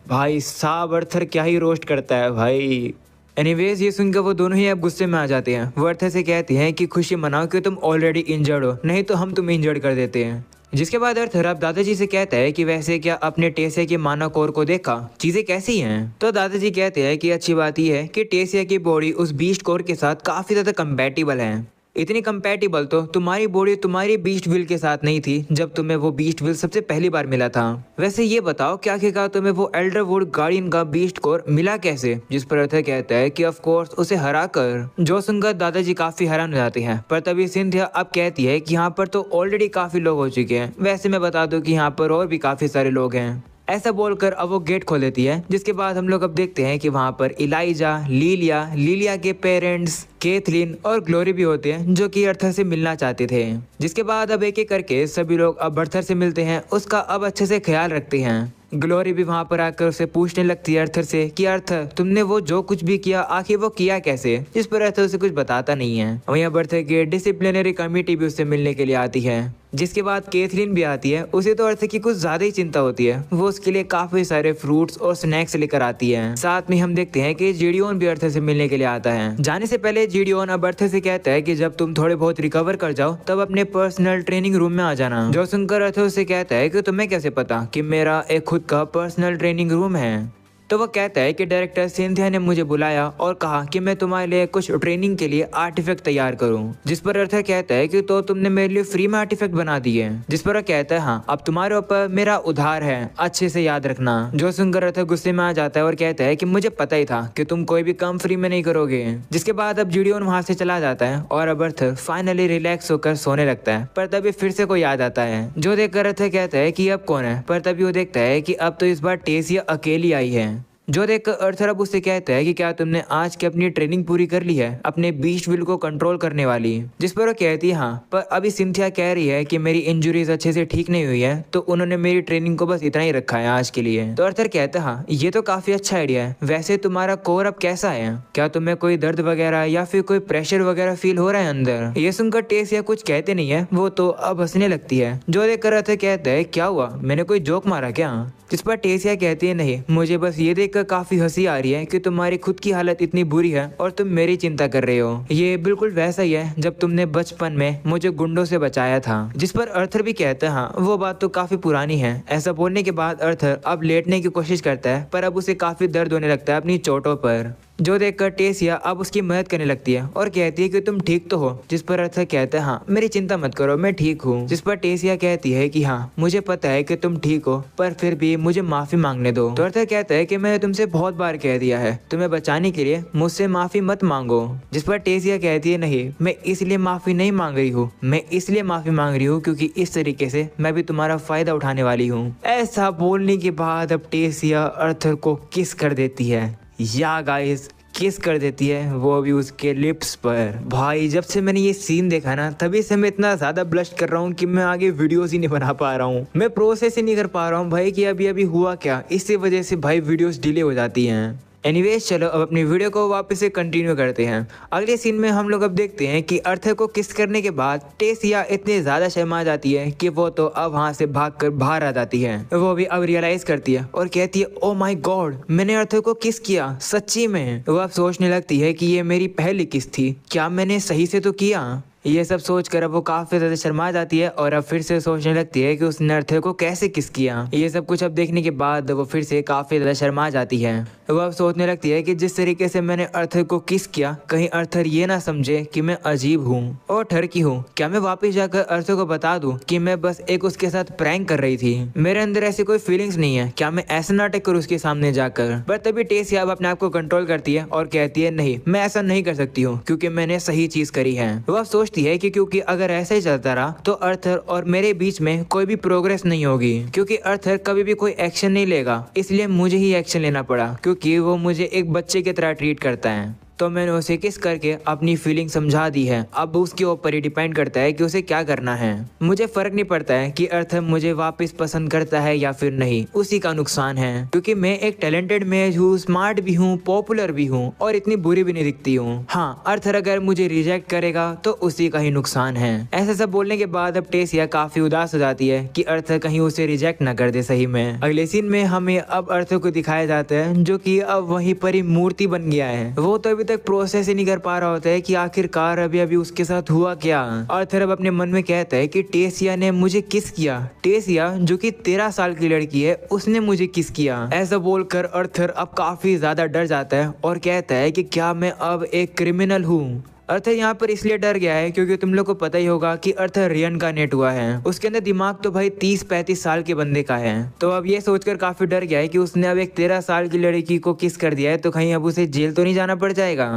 [SPEAKER 1] भाई साहब अर्थर क्या ही रोस्ट करता है भाई। एनीवेज ये सुनकर वो दोनों ही अब गुस्से में आ जाते हैं। वो अर्थर से कहती हैं कि खुशी मनाओ कि तुम ऑलरेडी इंजर्ड हो, नहीं तो हम तुम्हें इंजर्ड कर देते हैं। जिसके बाद अर्थर अब दादाजी से कहता है कि वैसे क्या अपने टेसिया की माना कोर को देखा, चीजें कैसी हैं? तो दादाजी कहते हैं कि अच्छी बात यह है कि टेसिया की बॉडी उस बीस्ट कोर के साथ काफी ज्यादा कंपैटिबल है। इतनी कंपैटिबल तो तुम्हारी बॉडी तुम्हारी बीस्ट विल के साथ नहीं थी जब तुम्हें वो बीस्ट विल सबसे पहली बार मिला था। वैसे ये बताओ क्या आखिरकार तुम्हें वो एल्डरवुड गार्डियन का बीस्ट कोर मिला कैसे? जिस पर अर्थर कहता है कि ऑफ कोर्स उसे हराकर। जो सुनकर दादाजी काफी हैरान हो जाते हैं, पर तभी सिंथिया अब कहती है कि यहाँ पर तो ऑलरेडी काफी लोग हो चुके हैं, वैसे मैं बता दूं कि यहाँ पर और भी काफी सारे लोग हैं। ऐसा बोलकर अब वो गेट खोल देती है, जिसके बाद हम लोग अब देखते हैं कि वहाँ पर इलाइजा, लिलिया के पेरेंट्स, केथलीन और ग्लोरी भी होते हैं जो कि अर्थर से मिलना चाहते थे। जिसके बाद अब एक एक करके सभी लोग अब अर्थर से मिलते हैं, उसका अब अच्छे से ख्याल रखते हैं। ग्लोरी भी वहाँ पर आकर उसे पूछने लगती है अर्थर से कि अर्थर तुमने वो जो कुछ भी किया आखिर वो किया कैसे? जिस पर अर्थर उसे कुछ बताता नहीं है। वहीं अब अर्थर की डिसिप्लिनरी कमेटी भी उससे मिलने के लिए आती है। जिसके बाद केथलीन भी आती है। उसे तो अर्थर की कुछ ज्यादा ही चिंता होती है। वो उसके लिए काफी सारे फ्रूट्स और स्नैक्स लेकर आती है। साथ में हम देखते हैं कि जिडियोन भी अर्थर से मिलने के लिए आता है। जाने से पहले जिडियोन अब अर्थर से कहता है कि जब तुम थोड़े बहुत रिकवर कर जाओ तब अपने पर्सनल ट्रेनिंग रूम में आ जाना। जो सुनकर अर्थर उसे कहता है कि तुम्हें कैसे पता कि मेरा एक खुद का पर्सनल ट्रेनिंग रूम है? तो वह कहता है कि डायरेक्टर सिंथिया ने मुझे बुलाया और कहा कि मैं तुम्हारे लिए कुछ ट्रेनिंग के लिए आर्टिफैक्ट तैयार करूं। जिस पर अर्थर कहता है कि तो तुमने मेरे लिए फ्री में आर्टिफैक्ट बना दिए। जिस पर वह कहता है हाँ, अब तुम्हारे ऊपर मेरा उधार है, अच्छे से याद रखना। जो सुनकर अर्थर गुस्से में आ जाता है और कहता है कि मुझे पता ही था कि तुम कोई भी काम फ्री में नहीं करोगे। जिसके बाद अब जिडियोन वहां से चला जाता है और अब अर्थर फाइनली रिलैक्स होकर सोने लगता है। पर तभी फिर से कोई याद आता है, जो देखकर अर्थर कहता है कि अब कौन है। पर तभी वो देखता है कि अब तो इस बार टेसिया अकेली आई है। जो देखकर अर्थर अब उससे कहता है कि क्या तुमने आज की अपनी ट्रेनिंग पूरी कर ली है अपने बीस्ट विल को कंट्रोल करने वाली? जिस पर वो कहती है हाँ, पर अभी सिंथिया कह रही है कि मेरी इंजुरीज अच्छे से ठीक नहीं हुई है, तो उन्होंने मेरी ट्रेनिंग को बस इतना ही रखा है आज के लिए। तो अर्थर कहता है हाँ, ये तो काफी अच्छा आइडिया है। वैसे तुम्हारा कोर अब कैसा है? क्या तुम्हें कोई दर्द वगैरह या फिर कोई प्रेशर वगैरह फील हो रहा है अंदर? ये सुनकर टेसिया कुछ कहते नहीं है, वो तो अब हंसने लगती है। जो देखकर अर्थर कहता है क्या हुआ, मैंने कोई जोक मारा क्या? जिस पर टेसिया कहती है नहीं, मुझे बस ये देखकर काफी हंसी आ रही है कि तुम्हारी खुद की हालत इतनी बुरी है और तुम मेरी चिंता कर रहे हो। ये बिल्कुल वैसा ही है जब तुमने बचपन में मुझे गुंडों से बचाया था। जिस पर अर्थर भी कहता है हाँ, वो बात तो काफी पुरानी है। ऐसा बोलने के बाद अर्थर अब लेटने की कोशिश करता है, पर अब उसे काफी दर्द होने लगता है अपनी चोटों पर। जो देखकर टेसिया अब उसकी मदद करने लगती है और कहती है कि तुम ठीक तो हो? जिस पर अर्थर कहता है हाँ, मेरी चिंता मत करो, मैं ठीक हूँ। जिस पर टेसिया कहती है कि हाँ, मुझे पता है कि तुम ठीक हो, पर फिर भी मुझे माफी मांगने दो। तो अर्थर कहता है कि मैंने तुमसे बहुत बार कह दिया है, तुम्हें बचाने के लिए मुझसे माफी मत मांगो। जिस पर टेसिया कहती है नहीं, मैं इसलिए माफी नहीं मांग रही हूँ, मैं इसलिए माफी मांग रही हूँ क्योंकि इस तरीके से मैं भी तुम्हारा फायदा उठाने वाली हूँ। ऐसा बोलने के बाद अब टेसिया अर्थर को किस कर देती है। या गाइस, किस कर देती है, वो भी उसके लिप्स पर। भाई जब से मैंने ये सीन देखा ना तभी से मैं इतना ज्यादा ब्लश कर रहा हूँ कि मैं आगे वीडियोस ही नहीं बना पा रहा हूँ। मैं प्रोसेस ही नहीं कर पा रहा हूँ भाई कि अभी अभी हुआ क्या। इसी वजह से भाई वीडियोस डिले हो जाती हैं। एनीवेज चलो अब अपनी वीडियो को वापस से कंटिन्यू करते हैं। अगले सीन में हम लोग अब देखते हैं कि अर्थर को किस करने के बाद टेसिया इतने ज्यादा शर्मा जाती है कि वो तो अब वहाँ से भागकर बाहर आ जाती है। वो भी अब रियलाइज करती है और कहती है ओ माय गॉड, मैंने अर्थर को किस किया सच्ची में। वो अब सोचने लगती है कि ये मेरी पहली किस थी, क्या मैंने सही से तो किया। ये सब सोचकर अब वो काफी ज्यादा शर्मा जाती है और अब फिर से सोचने लगती है कि उसने अर्थर को कैसे किस किया। ये सब कुछ अब देखने के बाद वो फिर से काफी ज्यादा शर्मा जाती है। वो अब सोचने लगती है कि जिस तरीके से मैंने अर्थर को किस किया कहीं अर्थर ये ना समझे कि मैं अजीब हूँ और ठरकी हूँ। क्या मैं वापस जाकर अर्थर को बता दूं कि मैं बस एक उसके साथ प्रैंक कर रही थी, मेरे अंदर ऐसी कोई फीलिंग्स नहीं है। क्या मैं ऐसा नाटक करूँ उसके सामने जाकर। पर तभी टेसिया अब अपने आप को कंट्रोल करती है और कहती है नहीं, मैं ऐसा नहीं कर सकती हूँ क्योंकि मैंने सही चीज करी है। वो सोचती है कि क्योंकि अगर ऐसा ही चलता रहा तो अर्थर और मेरे बीच में कोई भी प्रोग्रेस नहीं होगी, क्योंकि अर्थर कभी भी कोई एक्शन नहीं लेगा, इसलिए मुझे ही एक्शन लेना पड़ा क्योंकि वो मुझे एक बच्चे की तरह ट्रीट करता है। तो मैंने उसे किस करके अपनी फीलिंग समझा दी है। अब उसके ऊपर ही डिपेंड करता है कि उसे क्या करना है। मुझे फर्क नहीं पड़ता है कि अर्थर मुझे वापस पसंद करता है या फिर नहीं, उसी का नुकसान है क्योंकि मैं एक टैलेंटेड मैच हूँ, स्मार्ट भी हूँ, पॉपुलर भी हूँ और इतनी बुरी भी नहीं दिखती हूँ। हाँ, अर्थर अगर मुझे रिजेक्ट करेगा तो उसी का ही नुकसान है। ऐसा सब बोलने के बाद अब टेसिया काफी उदास हो जाती है कि अर्थर कहीं उसे रिजेक्ट न कर दे सही में। अगले सीन में हमें अब अर्थर को दिखाया जाता है जो कि अब वहीं पर ही मूर्ति बन गया है। वो तो तक प्रोसेस ही नहीं कर पा रहा होता है कि आखिरकार अभी अभी उसके साथ हुआ क्या। अर्थर अब अपने मन में कहता है कि टेसिया ने मुझे किस किया। टेसिया जो कि 13 साल की लड़की है, उसने मुझे किस किया। ऐसा बोलकर अर्थर अब काफी ज्यादा डर जाता है और कहता है कि क्या मैं अब एक क्रिमिनल हूँ। अर्थर यहाँ पर इसलिए डर गया है क्योंकि तुम लोग को पता ही होगा कि अर्थर रिइनकार्नेट हुआ है। उसके अंदर दिमाग तो भाई 30-35 साल के बंदे का है। तो अब ये सोचकर काफी डर गया है कि उसने अब एक 13 साल की लड़की को किस कर दिया है तो कहीं अब उसे जेल तो नहीं जाना पड़ जाएगा।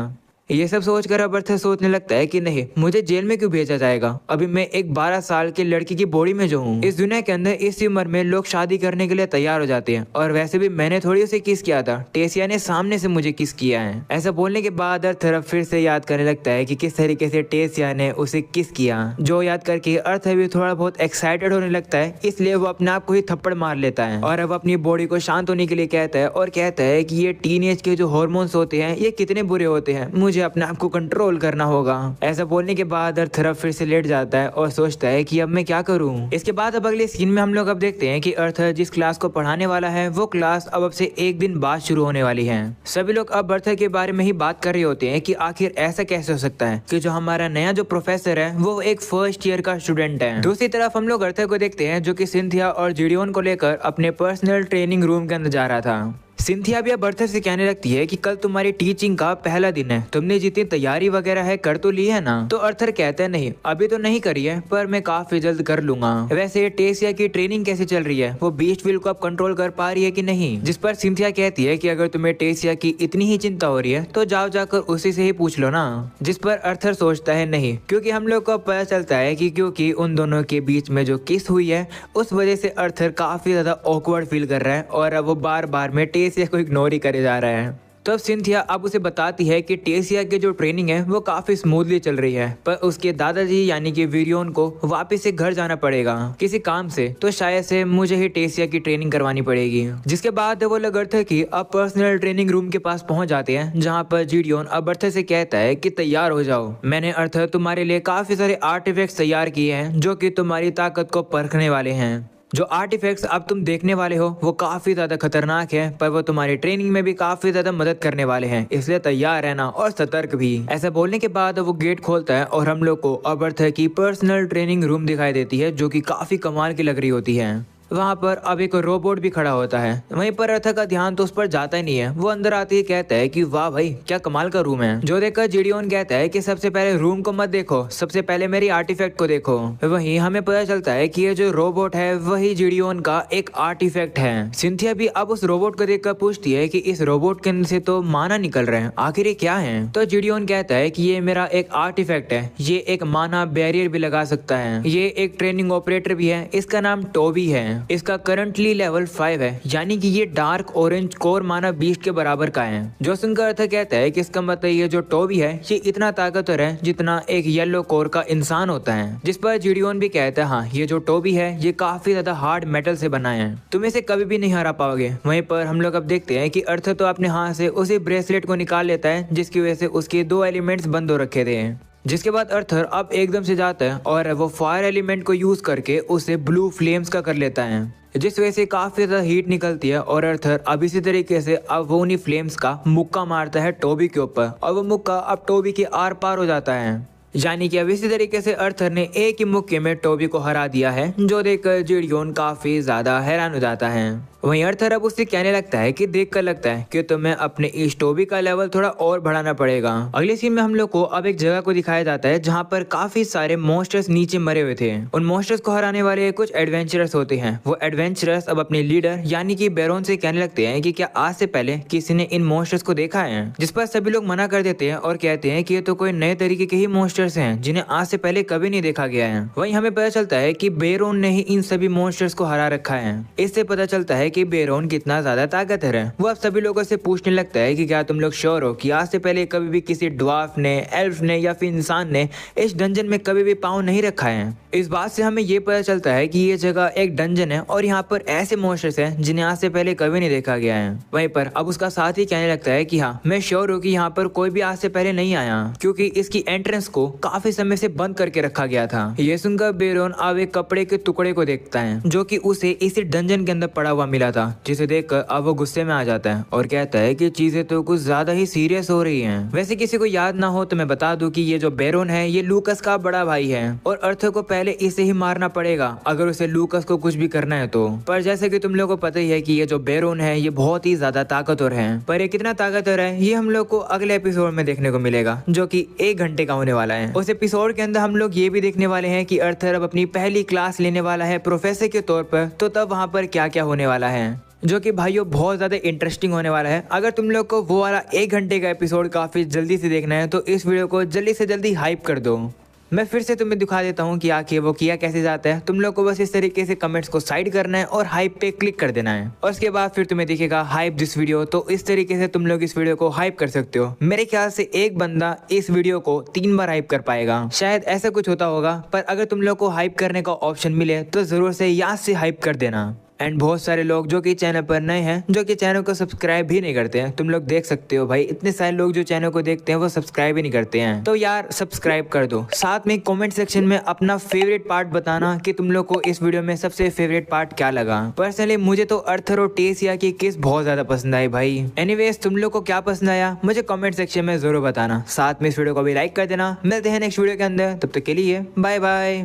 [SPEAKER 1] ये सब सोचकर अब अर्थर सोचने लगता है कि नहीं, मुझे जेल में क्यों भेजा जाएगा, अभी मैं एक 12 साल की लड़की की बॉडी में जो हूँ। इस दुनिया के अंदर इस उम्र में लोग शादी करने के लिए तैयार हो जाते हैं और वैसे भी मैंने थोड़ी उसे किस किया था, टेसिया ने सामने से मुझे किस किया है। ऐसा बोलने के बाद अर्थर अब फिर से याद करने लगता है कि किस तरीके से टेसिया ने उसे किस किया। जो याद करके अर्थर भी थोड़ा बहुत एक्साइटेड होने लगता है, इसलिए वो अपने आप को ही थप्पड़ मार लेता है और अब अपनी बॉडी को शांत होने के लिए कहता है और कहता है कि ये टीनेज के जो हार्मोन्स होते हैं ये कितने बुरे होते हैं, मुझे अपने आप को कंट्रोल करना होगा। ऐसा बोलने के बाद अर्थर फिर से लेट जाता है और सोचता है कि अब मैं क्या करूं। इसके बाद अब अगले सीन में हम लोग अब देखते हैं कि अर्थर जिस क्लास को पढ़ाने वाला है वो क्लास अब से एक दिन बाद शुरू होने वाली है। सभी लोग अब अर्थर के बारे में ही बात कर रहे होते हैं कि आखिर ऐसा कैसे हो सकता है कि जो हमारा नया जो प्रोफेसर है वो एक फर्स्ट ईयर का स्टूडेंट है। दूसरी तरफ हम लोग अर्थर को देखते हैं जो कि सिंथिया और जिडियोन को लेकर अपने पर्सनल ट्रेनिंग रूम के अंदर जा रहा था। सिंथिया भी अब अर्थर से कहने लगती है कि कल तुम्हारी टीचिंग का पहला दिन है, तुमने जितनी तैयारी वगैरह है कर तो ली है ना। तो अर्थर कहता है नहीं, अभी तो नहीं करी है पर मैं काफी जल्द कर लूंगा। वैसे टेसिया की ट्रेनिंग कैसे चल रही है, वो बीस्ट व्हील को अब कंट्रोल कर पा रही है कि नहीं। जिस पर सिंथिया कहती है कि अगर तुम्हें टेसिया की इतनी ही चिंता हो रही है तो जाओ जाकर उसी से ही पूछ लो ना। जिस पर अर्थर सोचता है नहीं, क्योंकि हम लोग को पता चलता है कि क्योंकि उन दोनों के बीच में जो किस हुई है उस वजह से अर्थर काफी ज्यादा ऑकवर्ड फील कर रहा है और अब वो बार बार में टेसिया को इग्नोर ही करे जा रहा है। तो अब सिंथिया अब उसे बताती है कि टेसिया की जो ट्रेनिंग है वो काफी स्मूथली चल रही है, पर उसके दादाजी यानी कि वीरियोन को वापस से घर जाना पड़ेगा किसी काम से, तो शायद से मुझे ही टेसिया की ट्रेनिंग करवानी पड़ेगी। जिसके बाद वो लोग अर्थर की अब पर्सनल ट्रेनिंग रूम के पास पहुंच जाते हैं, जहाँ पर जिडियोन अब अर्थर से कहता है कि तैयार हो जाओ, मैंने अर्थर तुम्हारे लिए काफी सारे आर्टिफैक्ट्स तैयार किए हैं जो कि तुम्हारी ताकत को परखने वाले हैं। जो आर्टिफैक्ट्स अब तुम देखने वाले हो वो काफी ज्यादा खतरनाक है, पर वो तुम्हारी ट्रेनिंग में भी काफी ज्यादा मदद करने वाले हैं, इसलिए तैयार रहना और सतर्क भी। ऐसा बोलने के बाद वो गेट खोलता है और हम लोग को अब अर्थर की पर्सनल ट्रेनिंग रूम दिखाई देती है जो कि काफी कमाल की लग रही होती है। वहाँ पर अब एक रोबोट भी खड़ा होता है। वहीं पर अर्थर का ध्यान तो उस पर जाता ही नहीं है। वो अंदर आते ही कहता है कि वाह भाई क्या कमाल का रूम है। जो देखकर जिडियोन कहता है कि सबसे पहले रूम को मत देखो, सबसे पहले मेरी आर्टिफैक्ट को देखो। वहीं हमें पता चलता है कि ये जो रोबोट है वही जिडियोन का एक आर्टिफैक्ट है। सिंथिया भी अब उस रोबोट को देखकर पूछती है कि इस रोबोट के अंदर से तो माना निकल रहे हैं, आखिर ये क्या है। तो जिडियोन कहता है कि ये मेरा एक आर्टिफैक्ट है, ये एक माना बैरियर भी लगा सकता है, ये एक ट्रेनिंग ऑपरेटर भी है, इसका नाम टोबी है। इसका करंटली लेवल 5 है, यानी कि ये डार्क ऑरेंज कोर माना बीस्ट के बराबर का है। जो सुनकर अर्थ कहता है कि इसका मतलब ये जो टोबी है ये इतना ताकतवर है जितना एक येलो कोर का इंसान होता है। जिस पर जिडियोन भी कहता है हाँ ये जो टोबी है ये काफी ज्यादा हार्ड मेटल से बना है, तुम इसे कभी भी नहीं हरा पाओगे। वहीं पर हम लोग अब देखते हैं कि अर्थ तो अपने हाथ से उसी ब्रेसलेट को निकाल लेता है जिसकी वजह से उसके 2 एलिमेंट्स बंद हो रखे थे। जिसके बाद अर्थर अब एकदम से जाता है और वो फायर एलिमेंट को यूज करके उसे ब्लू फ्लेम्स का कर लेता है, जिस वजह से काफी ज्यादा हीट निकलती है। और अर्थर अब इसी तरीके से अब वो उन्हीं फ्लेम्स का मुक्का मारता है टोबी के ऊपर और वो मुक्का अब टोबी के आर पार हो जाता है। यानी कि अब इसी तरीके से अर्थर ने एक ही मुक्के में टोबी को हरा दिया है, जो देखकर जिडियोन काफी ज्यादा हैरान हो जाता है। वहीं अर्थर अब उससे कहने लगता है कि देखकर लगता है कि तुम्हें अपने इस टोबी का लेवल थोड़ा और बढ़ाना पड़ेगा। अगले सीन में हम लोग को अब एक जगह को दिखाया जाता है जहाँ पर काफी सारे मॉन्स्टर्स नीचे मरे हुए थे। उन मॉन्स्टर्स को हराने वाले कुछ एडवेंचरर्स होते हैं। वो एडवेंचरर्स अब अपने लीडर यानी कि बेरोन से कहने लगते हैं कि क्या आज से पहले किसी ने इन मॉन्स्टर्स को देखा है, जिस पर सभी लोग मना कर देते हैं और कहते हैं कि ये तो कोई नए तरीके के ही मॉन्स्टर्स हैं जिन्हें आज से पहले कभी नहीं देखा गया है। वहीं हमें पता चलता है कि बेरोन ने ही इन सभी मॉन्स्टर्स को हरा रखा है। इससे पता चलता है कि बेरोन कितना ज्यादा ताकतवर है। वो अब सभी लोगों से पूछने लगता है कि क्या तुम लोग श्योर हो कि आज से पहले कभी भी किसी ड्वार्फ ने, एल्फ ने या फिर इंसान ने इस डंजन में कभी भी पाँव नहीं रखा है। इस बात से हमें ये पता चलता है कि ये जगह एक डंजन है और यहाँ पर ऐसे मॉन्स्टर्स हैं जिन्हें आज से पहले कभी नहीं देखा गया है। वहीं पर अब उसका साथी कहने लगता है कि हाँ मैं श्योर हूँ कि यहाँ पर कोई भी आज से पहले नहीं आया, क्योंकि इसकी एंट्रेंस को काफी समय से बंद करके रखा गया था। ये सुनकर बेरोन अब एक कपड़े के टुकड़े को देखता है जो कि उसे इसी डंजन के अंदर पड़ा हुआ मिला था, जिसे देखकर अब वो गुस्से में आ जाता है और कहता है कि चीजें तो कुछ ज्यादा ही सीरियस हो रही हैं। वैसे किसी को याद ना हो तो मैं बता दूं कि ये जो बेरोन है ये लूकस का बड़ा भाई है और अर्थर को पहले इसे ही मारना पड़ेगा अगर उसे लूकस को कुछ भी करना है तो। पर जैसे कि तुम लोगों को पता ही है कि ये जो बेरोन है ये बहुत ही ज्यादा ताकतवर है, पर ये कितना ताकतवर है ये हम लोग को अगले एपिसोड में देखने को मिलेगा, जो कि 1 घंटे का होने वाला है। उस एपिसोड के अंदर हम लोग ये भी देखने वाले हैं कि अर्थर अब अपनी पहली क्लास लेने वाला है प्रोफेसर के तौर पर, तो तब वहाँ पर क्या क्या होने वाला है, जो कि भाइयों बहुत ज्यादा इंटरेस्टिंग होने वाला है। अगर तुम लोग को वो वाला 1 घंटे का एपिसोड काफी जल्दी से देखना है तो इस वीडियो को जल्दी से जल्दी हाइप कर दो। मैं फिर से तुम्हें दिखा देता हूँ कि आखिर वो किया कैसे जाता है। तुम लोग को बस इस तरीके से कमेंट्स को साइड करना है और हाइप पे क्लिक कर देना है और उसके बाद फिर तुम्हें दिखेगा हाइप दिस वीडियो। तो इस तरीके से तुम लोग इस वीडियो को हाइप कर सकते हो। मेरे ख्याल से एक बंदा इस वीडियो को 3 बार हाइप कर पाएगा, शायद ऐसा कुछ होता होगा। पर अगर तुम लोग को हाइप करने का ऑप्शन मिले तो जरूर से याद से हाइप कर देना। एंड बहुत सारे लोग जो कि चैनल पर नए हैं, जो कि चैनल को सब्सक्राइब भी नहीं करते हैं, तुम लोग देख सकते हो भाई इतने सारे लोग जो चैनल को देखते हैं वो सब्सक्राइब ही नहीं करते हैं। तो यार सब्सक्राइब कर दो। साथ में कमेंट सेक्शन में अपना फेवरेट पार्ट बताना कि तुम लोग को इस वीडियो में सबसे फेवरेट पार्ट क्या लगा। पर्सनली मुझे तो अर्थर और टेसिया की किस बहुत ज्यादा पसंद आई भाई। एनीवेज तुम लोग को क्या पसंद आया मुझे कमेंट सेक्शन में जरूर बताना। साथ में इस वीडियो को भी लाइक कर देना। मिलते हैं नेक्स्ट वीडियो के अंदर, तब तक के लिए बाय बाय।